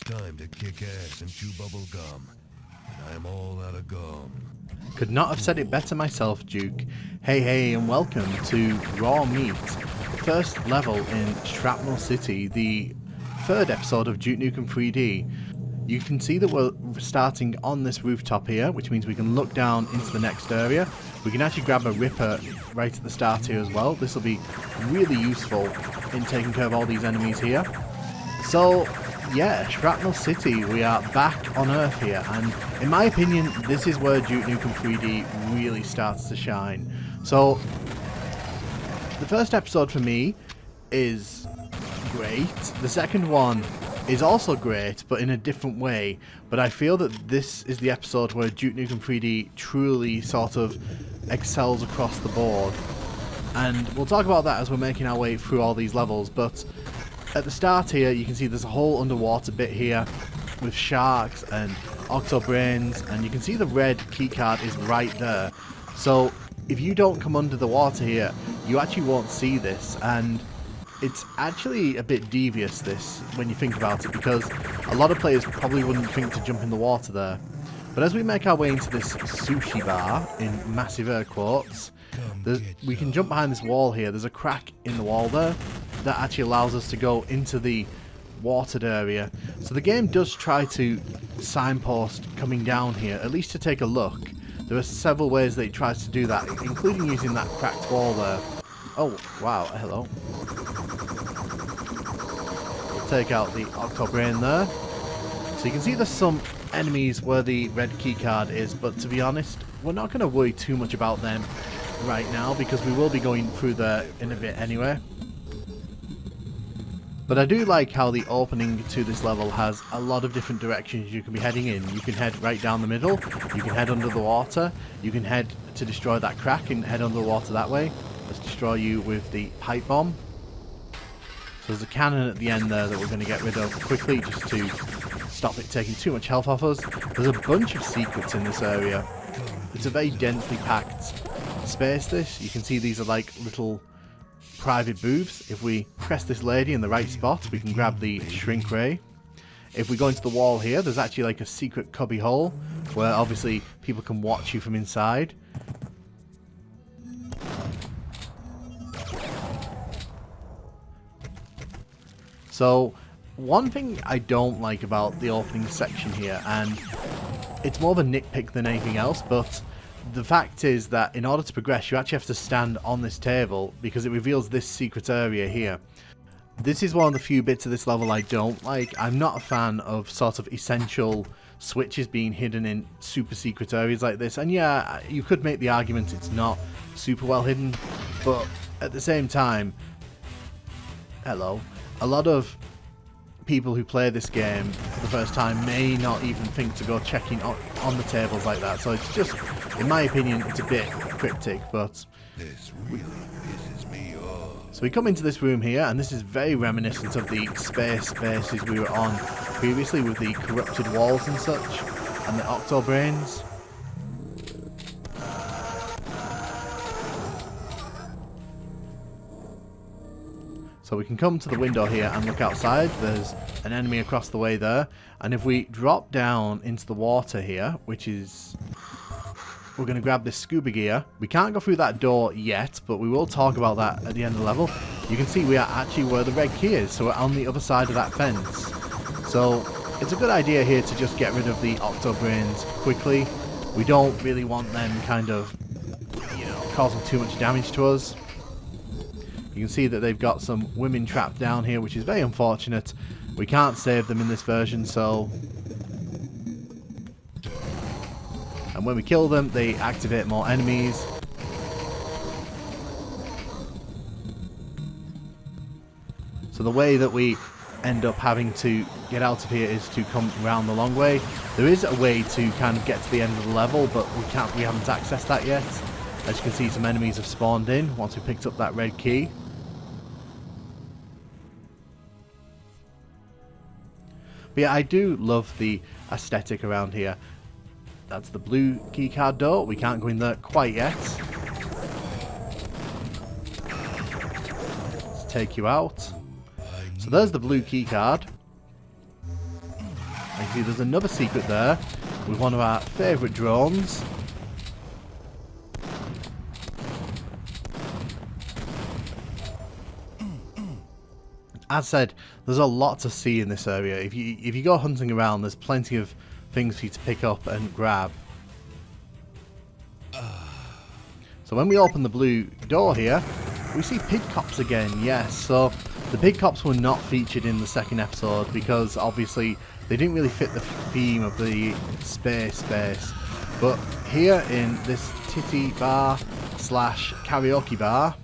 It's time to kick ass and chew bubble gum. And I'm all out of gum. Could not have said it better myself, Duke. Hey, and welcome to Raw Meat, the first level in Shrapnel City, the third episode of Duke Nukem 3D. You can see that we're starting on this rooftop here, which means we can look down into the next area. We can actually grab a ripper right at the start here as well. This will be really useful in taking care of all these enemies here. So, yeah, Shrapnel City, we are back on Earth here, and in my opinion, this is where Duke Nukem 3D really starts to shine. So, the first episode for me is great. The second one is also great, but in a different way. But I feel that this is the episode where Duke Nukem 3D truly sort of excels across the board. And we'll talk about that as we're making our way through all these levels, but at the start here, you can see there's a whole underwater bit here with sharks and octobrains, and you can see the red keycard is right there. So if you don't come under the water here, you actually won't see this, and it's actually a bit devious, this, when you think about it, because a lot of players probably wouldn't think to jump in the water there. But as we make our way into this sushi bar, in massive air quotes, we can jump behind this wall here. There's a crack in the wall there that actually allows us to go into the watered area. So the game does try to signpost coming down here, at least to take a look. There are several ways that it tries to do that, including using that cracked wall there. Oh, wow, hello. We'll take out the octobrain there. So you can see there's some enemies where the red keycard is, but to be honest, we're not going to worry too much about them right now, because we will be going through there in a bit anyway. But I do like how the opening to this level has a lot of different directions you can be heading in. You can head right down the middle, you can head under the water, you can head to destroy that crack and head under the water that way. Let's destroy you with the pipe bomb. So there's a cannon at the end there that we're going to get rid of quickly just to stop it taking too much health off us. There's a bunch of secrets in this area. It's a very densely packed space, this. You can see these are like little private booths. If we press this lady in the right spot, we can grab the shrink ray. If we go into the wall here, there's actually like a secret cubby hole where obviously people can watch you from inside. So one thing I don't like about the opening section here, and it's more of a nitpick than anything else, but the fact is that in order to progress, you actually have to stand on this table because it reveals this secret area here. This is one of the few bits of this level I don't like. I'm not a fan of sort of essential switches being hidden in super secret areas like this. And yeah, you could make the argument it's not super well hidden, but at the same time, hello, a lot of people who play this game for the first time may not even think to go checking on the tables like that. So it's just, in my opinion, it's a bit cryptic, but This really pisses me off. so we come into this room here, and this is very reminiscent of the space bases we were on previously with the corrupted walls and such, and the octobrains. So we can come to the window here and look outside. There's an enemy across the way there. And if we drop down into the water here, which is... we're going to grab this scuba gear. We can't go through that door yet, but we will talk about that at the end of the level. You can see we are actually where the red key is, so we're on the other side of that fence. So it's a good idea here to just get rid of the octobrains quickly. We don't really want them kind of, you know, causing too much damage to us. You can see that they've got some women trapped down here, which is very unfortunate. We can't save them in this version, so... and when we kill them, they activate more enemies. So the way that we end up having to get out of here is to come around the long way. There is a way to kind of get to the end of the level, but we haven't accessed that yet. As you can see, some enemies have spawned in once we picked up that red key. But yeah, I do love the aesthetic around here. That's the blue keycard door. We can't go in there quite yet. Let's take you out. So there's the blue keycard. I can see there's another secret there with one of our favourite drones. As said, there's a lot to see in this area. If you go hunting around, there's plenty of things for you to pick up and grab. So when we open the blue door here, we see pig cops again. Yes, so the pig cops were not featured in the second episode because obviously they didn't really fit the theme of the space. But here in this titty bar slash karaoke bar,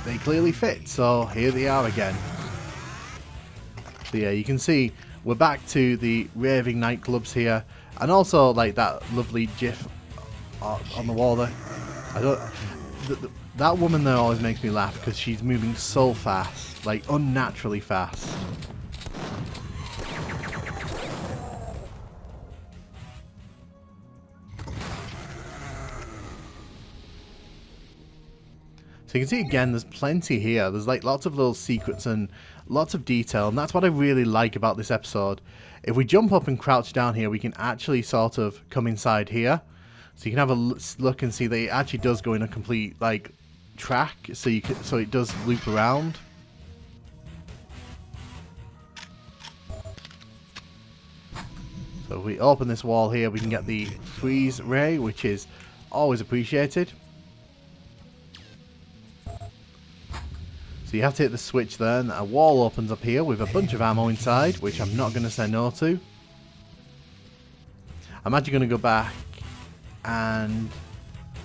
they clearly fit, so here they are again. So yeah, you can see we're back to the raving nightclubs here, and also like that lovely gif on the wall there. That woman there always makes me laugh because she's moving so fast, like unnaturally fast. So you can see again, there's plenty here. There's like lots of little secrets and lots of detail, and that's what I really like about this episode. If we jump up and crouch down here, we can actually sort of come inside here. So you can have a look and see that it actually does go in a complete like track, so it does loop around. So if we open this wall here, we can get the freeze ray, which is always appreciated. So you have to hit the switch there, and a wall opens up here with a bunch of ammo inside, which I'm not going to say no to. I'm actually going to go back and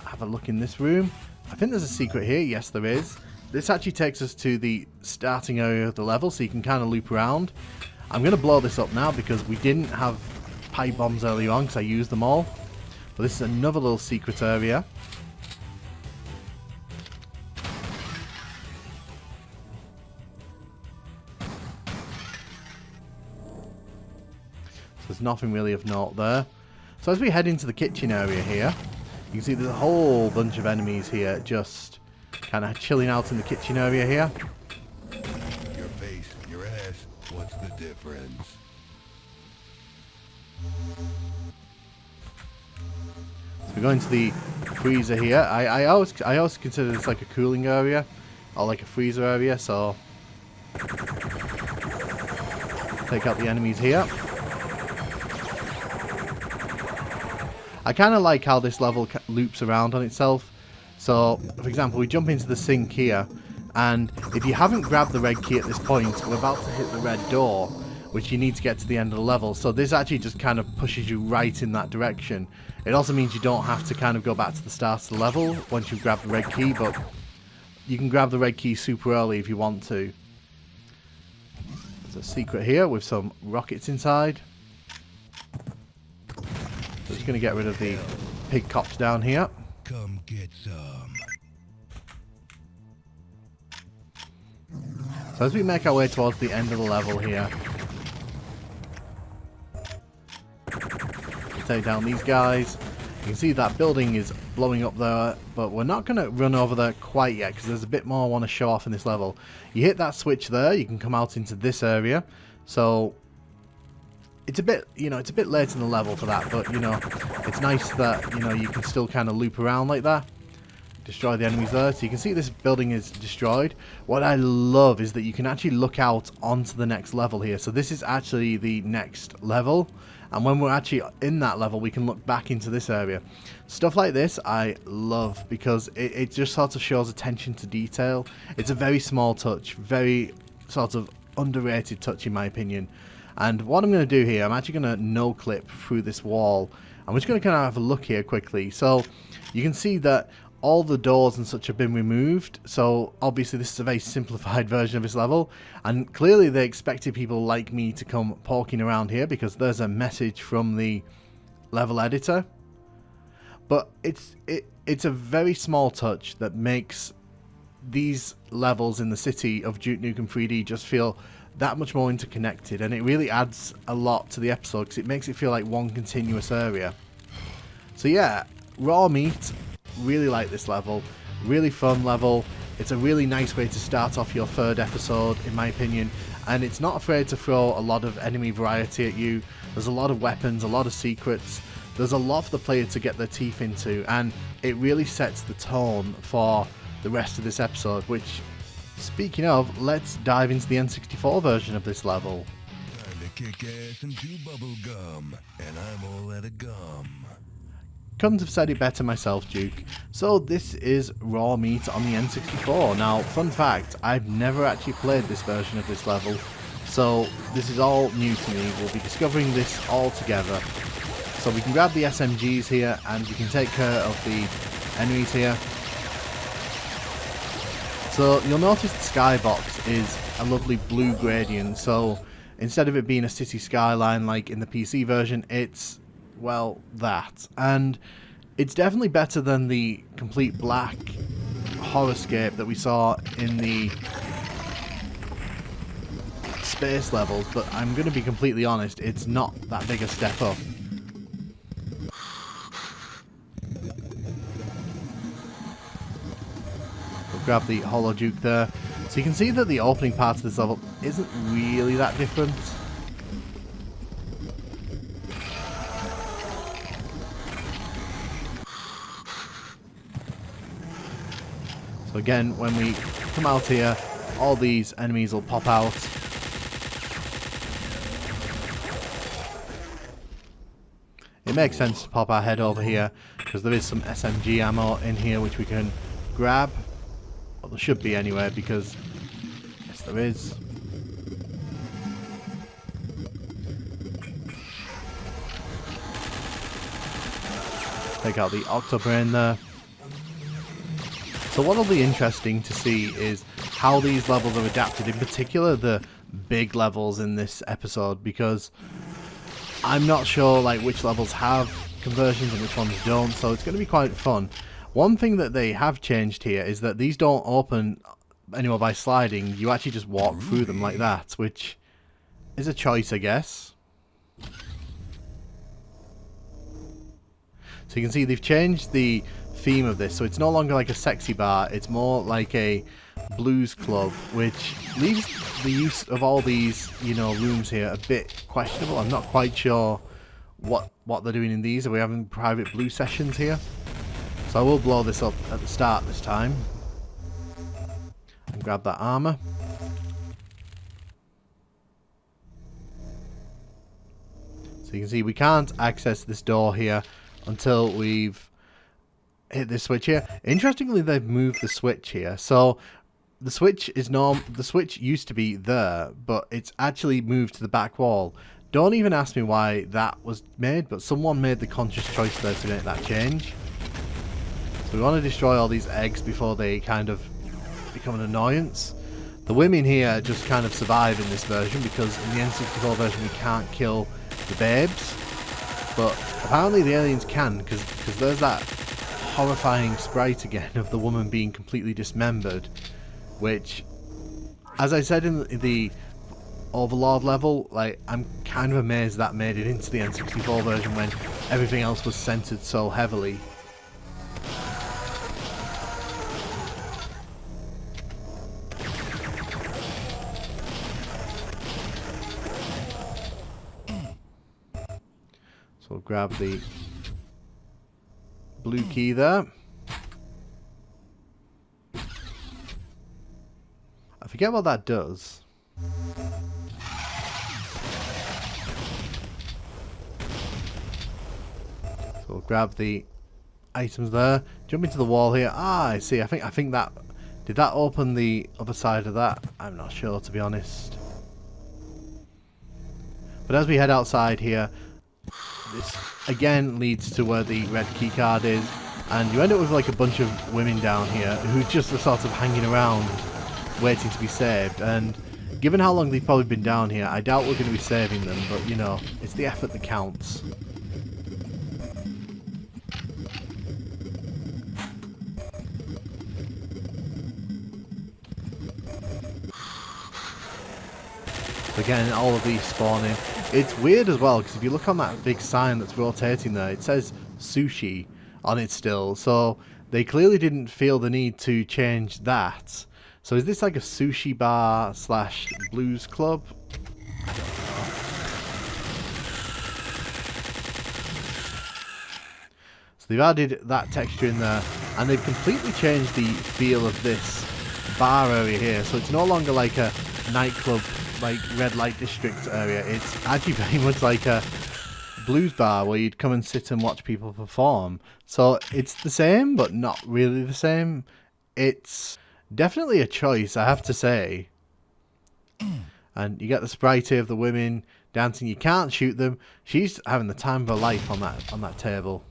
have a look in this room. I think there's a secret here. Yes, there is. This actually takes us to the starting area of the level, so you can kind of loop around. I'm going to blow this up now because we didn't have pipe bombs earlier on because I used them all. But this is another little secret area. There's nothing really of note there. So as we head into the kitchen area here, you can see there's a whole bunch of enemies here just kind of chilling out in the kitchen area here. Your face, your ass, what's the difference? So we're going to the freezer here. I always consider this like a cooling area or like a freezer area, so take out the enemies here. I kind of like how this level loops around on itself. So, for example, we jump into the sink here, and if you haven't grabbed the red key at this point, we're about to hit the red door, which you need to get to the end of the level. So this actually just kind of pushes you right in that direction. It also means you don't have to kind of go back to the start of the level once you've grabbed the red key, but you can grab the red key super early if you want to. There's a secret here with some rockets inside. So just going to get rid of the pig cops down here. Come get some. So as we make our way towards the end of the level here, take down these guys. You can see that building is blowing up there, but we're not going to run over there quite yet because there's a bit more I want to show off in this level. You hit that switch there, you can come out into this area. So it's a bit, it's a bit late in the level for that, but, it's nice that, you can still kind of loop around like that. Destroy the enemies there. So you can see this building is destroyed. What I love is that you can actually look out onto the next level here. So this is actually the next level. And when we're actually in that level, we can look back into this area. Stuff like this I love because it just sort of shows attention to detail. It's a very small touch, very sort of underrated touch in my opinion. And what I'm going to do here, I'm actually going to no-clip through this wall. I'm just going to kind of have a look here quickly. So you can see that all the doors and such have been removed. So obviously this is a very simplified version of this level. And clearly they expected people like me to come poking around here because there's a message from the level editor. But it's a very small touch that makes these levels in the city of Duke Nukem 3D just feel that much more interconnected, and it really adds a lot to the episode because it makes it feel like one continuous area. So yeah, Raw Meat, really like this level, really fun level. It's a really nice way to start off your third episode in my opinion, and it's not afraid to throw a lot of enemy variety at you. There's a lot of weapons, a lot of secrets. There's a lot for the player to get their teeth into, and it really sets the tone for the rest of this episode, which, speaking of, let's dive into the N64 version of this level. Time to kick ass and chew bubble gum, and I'm all out of gum. Couldn't have said it better myself, Duke. So this is Raw Meat on the N64. Now, fun fact, I've never actually played this version of this level, so this is all new to me. We'll be discovering this all together. So we can grab the SMGs here, and we can take care of the enemies here. So you'll notice the skybox is a lovely blue gradient, so instead of it being a city skyline like in the PC version, it's, well, that. And it's definitely better than the complete black horrorscape that we saw in the space levels, but I'm going to be completely honest, it's not that big a step up. Grab the Hollow Duke there. So you can see that the opening part of this level isn't really that different. So again, when we come out here, all these enemies will pop out. It makes sense to pop our head over here, because there is some SMG ammo in here which we can grab. Well, there should be anyway, because yes, there is. Take out the Octobrain there. So what'll be interesting to see is how these levels are adapted, in particular the big levels in this episode, because I'm not sure like which levels have conversions and which ones don't, so it's going to be quite fun. One thing that they have changed here is that these don't open anymore by sliding. You actually just walk through them like that, which is a choice, I guess. So you can see they've changed the theme of this, so it's no longer like a sexy bar, it's more like a blues club, which leaves the use of all these, you know, rooms here a bit questionable. I'm not quite sure what they're doing in these. Are we having private blue sessions here? So I will blow this up at the start this time. And grab that armor. So you can see we can't access this door here until we've hit this switch here. Interestingly, they've moved the switch here. So the switch is the switch used to be there, but it's actually moved to the back wall. Don't even ask me why that was made, but someone made the conscious choice there to make that change. So we want to destroy all these eggs before they kind of become an annoyance. The women here just kind of survive in this version, because in the N64 version we can't kill the babes. But apparently the aliens can, because there's that horrifying sprite again of the woman being completely dismembered, which, as I said in the Overlord level, like, I'm kind of amazed that made it into the N64 version when everything else was censored so heavily. So we'll grab the blue key there. I forget what that does. So we'll grab the items there. Jump into the wall here. Ah, I see. I think that... Did that open the other side of that? I'm not sure, to be honest. But as we head outside here, this again leads to where the red keycard is, and you end up with like a bunch of women down here who just are sort of hanging around waiting to be saved. And given how long they've probably been down here, I doubt we're going to be saving them, but you know, it's the effort that counts. Again, all of these spawning. It's weird as well, because if you look on that big sign that's rotating there, it says sushi on it still, so they clearly didn't feel the need to change that. So is this like a sushi bar slash blues club? So they've added that texture in there, and they've completely changed the feel of this bar area here. So it's no longer like a nightclub, like red light district area. It's actually very much like a blues bar where you'd come and sit and watch people perform. So it's the same, but not really the same. It's definitely a choice, I have to say. And you get the sprite here of the women dancing. You can't shoot them. She's having the time of her life on that table.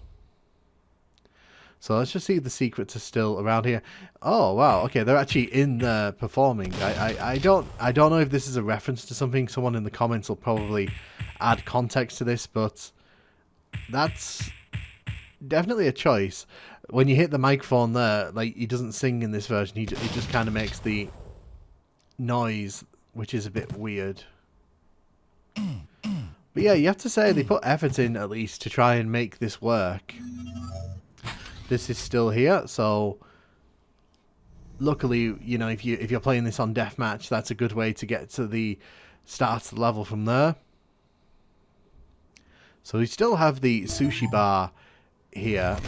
So let's just see if the secrets are still around here. Oh wow, okay, they're actually in there performing. I don't know if this is a reference to something. Someone in the comments will probably add context to this, but that's definitely a choice. When you hit the microphone there, like, he doesn't sing in this version. He just kind of makes the noise, which is a bit weird. But yeah, you have to say they put effort in at least to try and make this work. This is still here, so luckily, you know, if you're playing this on deathmatch, that's a good way to get to the start of the level from there. So we still have the sushi bar here.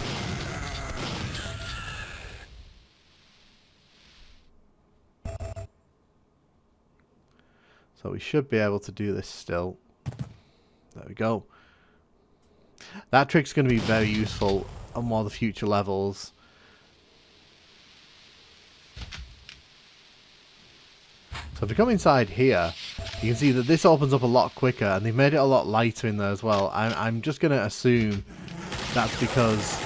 So we should be able to do this still. There we go. That trick's going to be very useful on more of the future levels. So if we come inside here, you can see that this opens up a lot quicker, and they've made it a lot lighter in there as well. I'm just going to assume that's because,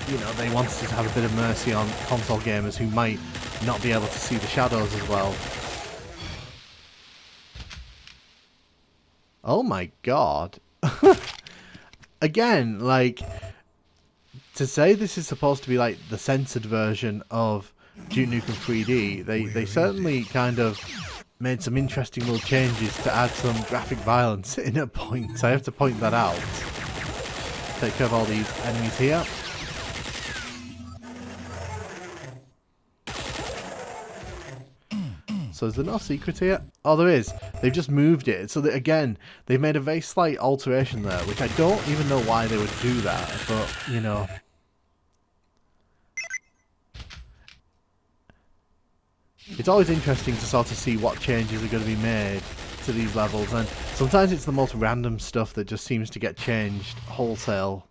you know, they wanted to have a bit of mercy on console gamers who might not be able to see the shadows as well. Oh my god. Again, like, to say this is supposed to be like the censored version of Duke Nukem 3D, they certainly kind of made some interesting little changes to add some graphic violence in at points. I have to point that out. Take care of all these enemies here. So is there no secret here? Oh, there is. They've just moved it. So that, again, they've made a very slight alteration there, which I don't even know why they would do that, but, you know. It's always interesting to sort of see what changes are going to be made to these levels, and sometimes it's the most random stuff that just seems to get changed wholesale.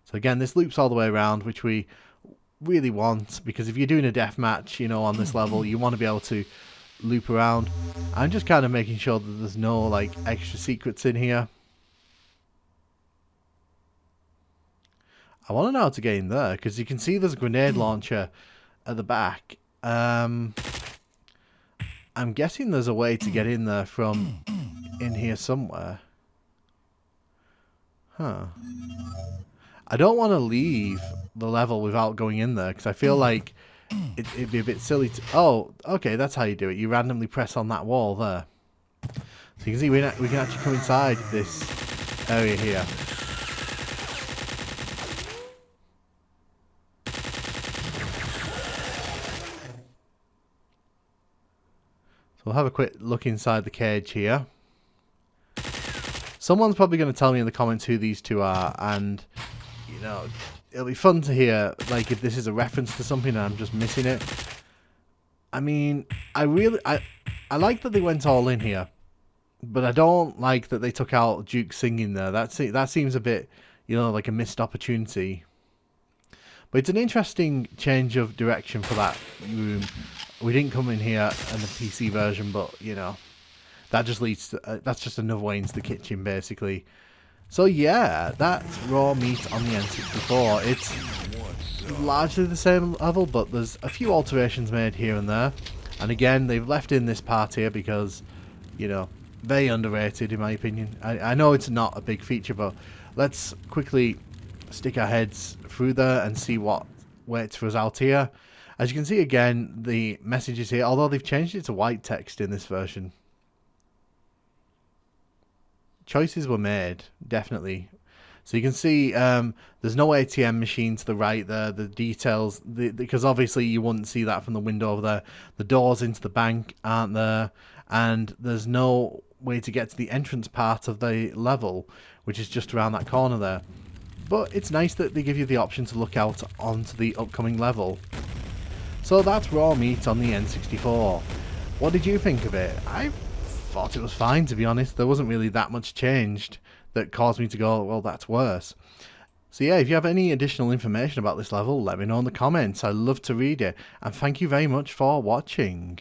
So again, this loops all the way around, which we really want, because if you're doing a deathmatch, you know, on this level, you want to be able to loop around. I'm just kind of making sure that there's no, like, extra secrets in here. I want to know how to get in there, because you can see there's a grenade launcher at the back. I'm guessing there's a way to get in there from in here somewhere. Huh. I don't want to leave the level without going in there, because I feel like it'd be a bit silly to... Oh, okay, that's how you do it. You randomly press on that wall there. So you can see we can actually come inside this area here. So we'll have a quick look inside the cage here. Someone's probably going to tell me in the comments who these two are, and, you know, it'll be fun to hear, like, if this is a reference to something and I'm just missing it. I mean, I like that they went all in here, but I don't like that they took out Duke singing there. That seems a bit, you know, like a missed opportunity. But it's an interesting change of direction for that room. We didn't come in here in the PC version, but, you know, that just leads to... that's just another way into the kitchen, basically. So, yeah, that's raw meat on the N64. It's largely the same level, but there's a few alterations made here and there. And again, they've left in this part here because, you know, very underrated, in my opinion. I know it's not a big feature, but let's quickly stick our heads through there and see what waits for us out here. As you can see, again, the messages here, although they've changed it to white text in this version. Choices were made, definitely. So you can see there's no ATM machine to the right there. The details, because obviously you wouldn't see that from the window over there. The doors into the bank aren't there, and there's no way to get to the entrance part of the level, which is just around that corner there. But it's nice that they give you the option to look out onto the upcoming level. So that's Raw Meat on the N64. What did you think of it? I thought it was fine, to be honest. There wasn't really that much changed that caused me to go, well, that's worse. So yeah, if you have any additional information about this level, let me know in the comments. I'd love to read it. And thank you very much for watching.